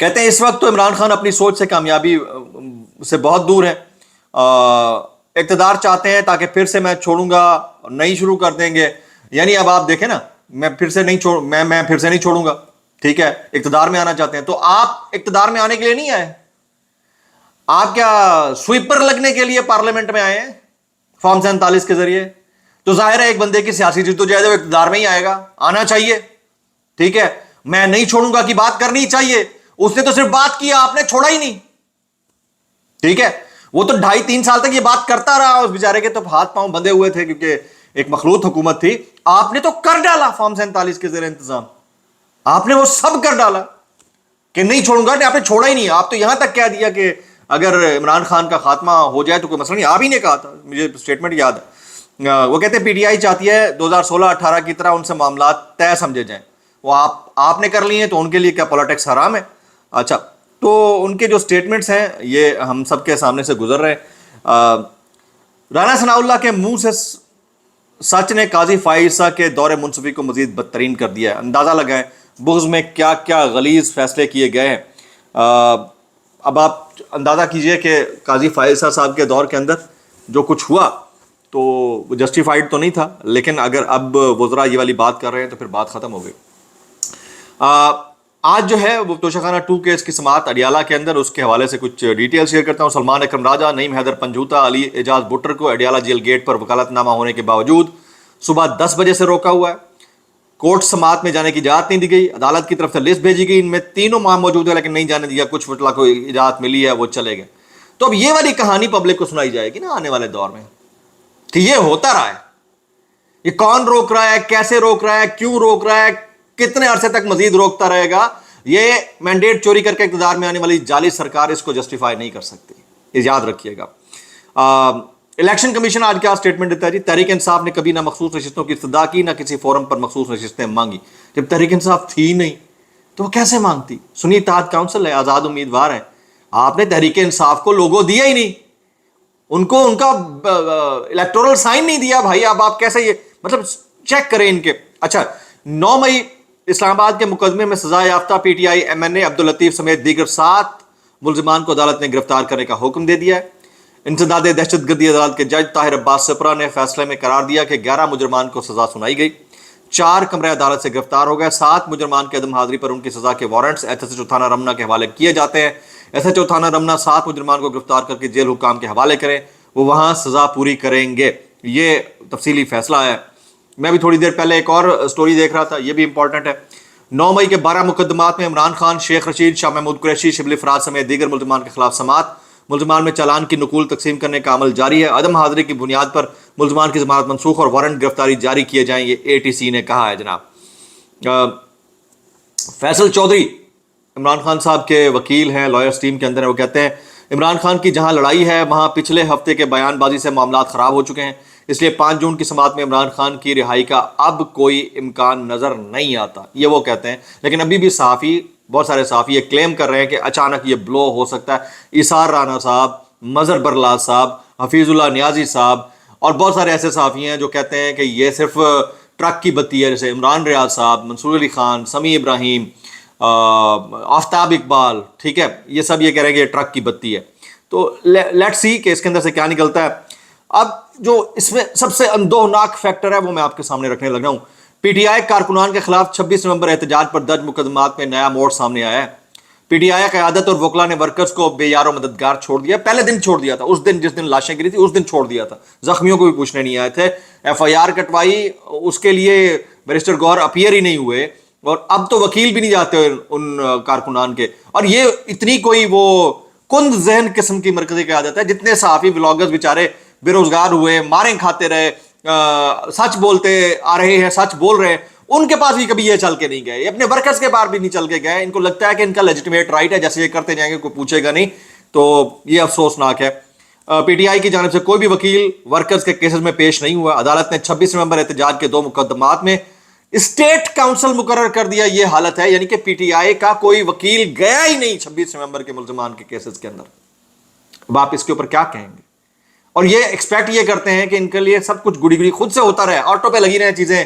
کہتے ہیں اس وقت تو عمران خان اپنی سوچ سے کامیابی سے بہت دور ہے، اقتدار چاہتے ہیں تاکہ پھر سے میں چھوڑوں گا، نہیں شروع کر دیں گے. یعنی اب آپ دیکھیں نا، میں پھر سے نہیں چھوڑوں گا، ٹھیک ہے، اقتدار میں آنا چاہتے ہیں. تو آپ اقتدار میں آنے کے لیے نہیں آئے، آپ کیا سویپر لگنے کے لیے پارلیمنٹ میں آئے ہیں فارم 47 کے ذریعے؟ تو ظاہر ہے ایک بندے کی سیاسی جدوجہد وہ اقتدار میں ہی آئے گا، آنا چاہیے، ٹھیک ہے. میں نہیں چھوڑوں گا کی بات کرنی چاہیے، اس نے تو صرف بات کیا، آپ نے چھوڑا ہی نہیں، ٹھیک ہے. وہ تو 2.5-3 سال تک یہ بات کرتا رہا، اس بیچارے کے تو ہاتھ پاؤں بندھے ہوئے تھے کیونکہ ایک مخلوط حکومت تھی. آپ نے تو کر ڈالا فارم 47 کے زیر انتظام، آپ نے وہ سب کر ڈالا کہ نہیں چھوڑوں گا. آپ نے چھوڑا ہی نہیں. آپ تو یہاں تک کہہ دیا کہ اگر عمران خان کا خاتمہ ہو جائے تو کوئی مسئلہ نہیں. آپ ہی نے کہا تھا، مجھے اسٹیٹمنٹ یاد ہے. وہ کہتے ہیں پی ٹی آئی چاہتی ہے 2016-18 کی طرح ان سے معاملات طے سمجھے جائیں. وہ آپ نے کر لی ہیں تو ان کے لیے کیا پولیٹکس حرام ہے؟ اچھا، تو ان کے جو اسٹیٹمنٹس ہیں یہ ہم سب کے سامنے سے گزر رہے ہیں. رانا ثناء اللہ کے منہ سے سچ نے قاضی فائز عیسیٰ کے دور منصفی کو مزید بدترین کر دیا ہے. اندازہ لگائیں بغض میں کیا کیا غلیظ فیصلے کیے گئے ہیں. اب آپ اندازہ کیجئے کہ قاضی فائز عیسیٰ صاحب کے دور کے اندر جو کچھ ہوا تو وہ جسٹیفائڈ تو نہیں تھا، لیکن اگر اب وزراء یہ والی بات کر رہے ہیں تو پھر بات ختم ہو گئی. آج جو ہے وہ توشہ خانہ 2 کیس کی سماعت اڈیالہ کے اندر، اس کے حوالے سے کچھ ڈیٹیل شیئر کرتا ہوں. سلمان اکرم راجہ، نعیم حیدر پنجوتا، علی اعجاز بٹر کو اڈیالہ جیل گیٹ پر وکالت نامہ ہونے کے باوجود صبح 10 بجے سے روکا ہوا ہے. کورٹ سماعت میں جانے کی اجازت نہیں دی گئی. عدالت کی طرف سے لسٹ بھیجی گئی، ان میں تینوں ماہ موجود ہے لیکن نہیں جانے دیا. کچھ وکلا کو اجازت ملی ہے، وہ چلے گئے. تو اب یہ والی کہانی پبلک کو سنائی جائے گی نا آنے والے دور میں کہ یہ ہوتا رہا ہے، یہ کون روک رہا ہے، کیسے روک رہا ہے، کیوں روک رہا ہے، کتنے عرصے تک مزید روکتا رہے گا. یہ مینڈیٹ چوری کر کے اقتدار میں آنے والی جعلی سرکار اس کو جسٹیفائی نہیں کر سکتی، یہ یاد رکھیے گا. الیکشن کمیشن آج کیا سٹیٹمنٹ دیتا ہے جی؟ تحریک انصاف نے کبھی نہ مخصوص نشستوں کی ابتدا کی، نہ کسی فورم پر مخصوص نشستیں مانگی. جب تحریک انصاف تھی نہیں تو وہ کیسے مانگتی؟ سنی اتحاد کونسل ہے، آزاد امیدوار ہیں. آپ نے تحریک انصاف کو لوگو دیا ہی نہیں، ان کو ان کا الیکٹورل سائن نہیں دیا بھائی. اب آپ کیسے یہ مطلب چیک کریں ان کے. اچھا، 9 مئی اسلام آباد کے مقدمے میں سزا یافتہ P T I M N A Abdul Latif سمیت دیگر 7 ملزمان کو عدالت نے گرفتار کرنے کا حکم دے دیا ہے. انسداد دہشت گردی عدالت کے جج طاہر عباس سپرا نے فیصلے میں قرار دیا کہ 11 مجرمان کو سزا سنائی گئی، 4 کمرے عدالت سے گرفتار ہو گئے. 7 مجرمان کے عدم حاضری پر ان کی سزا کے وارنٹس ایس ایچ او تھانہ رمنا کے حوالے کیے جاتے ہیں. ایس ایچ او تھانہ رمنا 7 مجرمان کو گرفتار کر کے جیل حکام کے حوالے کریں، وہ وہاں سزا پوری کریں گے. یہ تفصیلی فیصلہ ہے. میں بھی تھوڑی دیر پہلے ایک اور سٹوری دیکھ رہا تھا، یہ بھی امپورٹنٹ ہے. 9 مئی کے 12 مقدمات میں عمران خان، شیخ رشید، شاہ محمود قریشی، شبلی فراز سمیت دیگر ملزمان کے خلاف سماعت. ملزمان میں چالان کی نقول تقسیم کرنے کا عمل جاری ہے. عدم حاضری کی بنیاد پر ملزمان کی ضمانت منسوخ اور وارنٹ گرفتاری جاری کیے جائیں، یہ اے ٹی سی نے کہا ہے. جناب فیصل چودھری عمران خان صاحب کے وکیل ہیں، لائرز ٹیم کے اندر ہیں. وہ کہتے ہیں عمران خان کی جہاں لڑائی ہے وہاں پچھلے ہفتے کے بیان بازی سے معاملات خراب ہو چکے ہیں، اس لیے 5 جون کی سماعت میں عمران خان کی رہائی کا اب کوئی امکان نظر نہیں آتا، یہ وہ کہتے ہیں. لیکن ابھی بھی بہت سارے صحافی یہ کلیم کر رہے ہیں کہ اچانک یہ بلو ہو سکتا ہے. ایثار رانا صاحب، مظہر برلال صاحب، حفیظ اللہ نیازی صاحب اور بہت سارے ایسے صحافی ہیں جو کہتے ہیں کہ یہ صرف ٹرک کی بتی ہے، جیسے عمران ریاض صاحب، منصور علی خان، سمیع ابراہیم، آفتاب اقبال، ٹھیک ہے، یہ سب یہ کہہ رہے ہیں کہ یہ ٹرک کی بتی ہے. تو لیٹ سی کہ اس کے اندر سے کیا نکلتا ہے. اب جو اس میں سب سے اندوہناک فیکٹر ہے وہ میں آپ کے سامنے رکھنے لگ رہا ہوں. پی ٹی آئی کارکنان کے خلاف 26 نومبر احتجاج پر درج مقدمات میں نیا موڑ سامنے آیا ہے. پی ٹی آئی قیادت اور وکلا نے ورکرز کو بے یار و مددگار چھوڑ دیا. پہلے دن چھوڑ دیا تھا، اس دن جس دن لاشیں گری تھی اس دن چھوڑ دیا تھا. زخمیوں کو بھی پوچھنے نہیں آئے تھے. ایف آئی آر کٹوائی، اس کے لیے بیرسٹر گوہر اپیئر ہی نہیں ہوئے، اور اب تو وکیل بھی نہیں جاتے ان کارکنان کے. اور یہ اتنی کوئی وہ کند ذہن قسم کی مرکزی قیادت ہے. جتنے صحافی بلاگرز بیچارے بے روزگار ہوئے، ماریں کھاتے رہے، سچ بولتے آ رہے ہیں، سچ بول رہے ہیں، ان کے پاس بھی کبھی یہ چل کے نہیں گئے. اپنے ورکرز کے پاس بھی نہیں چل کے گئے. ان کو لگتا ہے کہ ان کا لیجٹیمیٹ رائٹ ہے، جیسے یہ کرتے جائیں گے کوئی پوچھے گا نہیں. تو یہ افسوسناک ہے. پی ٹی آئی کی جانب سے کوئی بھی وکیل ورکرز کے کیسز میں پیش نہیں ہوا. عدالت نے 26 نومبر احتجاج کے 2 مقدمات میں اسٹیٹ کاؤنسل مقرر کر دیا. یہ حالت ہے، یعنی کہ پی ٹی آئی کا کوئی وکیل گیا ہی نہیں 26 نومبر کے ملزمان کے کیسز کے اندر. اب آپ اس کے اوپر کیا کہیں گے؟ اور یہ ایکسپیکٹ یہ کرتے ہیں کہ ان کے لیے سب کچھ گڑی گڑی خود سے ہوتا رہے، آٹو پہ لگی رہے چیزیں،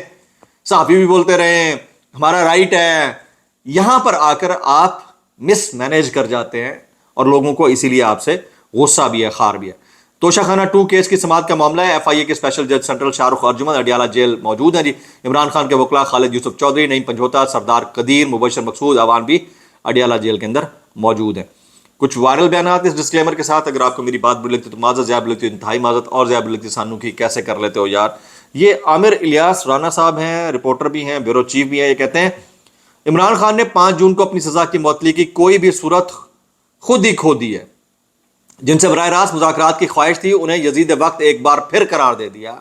صحافی بھی بولتے رہے ہمارا رائٹ ہے. یہاں پر آ کر آپ مس مینیج کر جاتے ہیں اور لوگوں کو اسی لیے آپ سے غصہ بھی ہے، خار بھی ہے۔ توشہ خانہ 2 کیس کی سماعت کا معاملہ ہے۔ ایف آئی اے کے اسپیشل جج سینٹرل شاہ رخ ارجمن اڈیالہ جیل موجود ہیں جی۔ عمران خان کے وکلا خالد یوسف چودھری، نعیم پنجھوتا، سردار قدیر، مبشر مقصود اعوان بھی اڈیالہ جیل کے اندر موجود ہیں۔ کچھ وائرل بیانات اس ڈسکلیمر کے ساتھ، اگر آپ کو میری بات بری لگتی تو معذرت، زیادہ بری لگتی انتہائی معذرت، اور زیادہ بری لگتی سانو کی کیسے کر لیتے ہو یار۔ یہ عامر الیاس رانا صاحب ہیں، رپورٹر بھی ہیں، بیورو چیف بھی ہیں۔ یہ کہتے ہیں عمران خان نے 5 جون کو اپنی سزا کی معطلی کی کوئی بھی صورت خود ہی کھو دی ہے۔ جن سے براہ راست مذاکرات کی خواہش تھی انہیں یزید وقت ایک بار پھر قرار دے دیا۔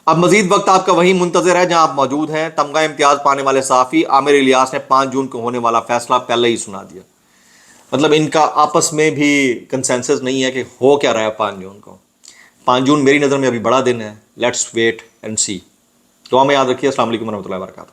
اب مزید وقت آپ کا وہی منتظر ہے جہاں آپ موجود ہیں۔ تمغہ امتیاز پانے والے صحافی عامر الیاس نے 5 جون کو ہونے والا فیصلہ پہلے ہی سنا دیا۔ مطلب ان کا آپس میں بھی کنسنسس نہیں ہے کہ ہو کیا رہا ہے 5 جون کو۔ 5 جون میری نظر میں ابھی بڑا دن ہے۔ لیٹس ویٹ اینڈ سی۔ دعا میں یاد رکھیے۔ السلام علیکم ورحمۃ اللہ وبرکاتہ۔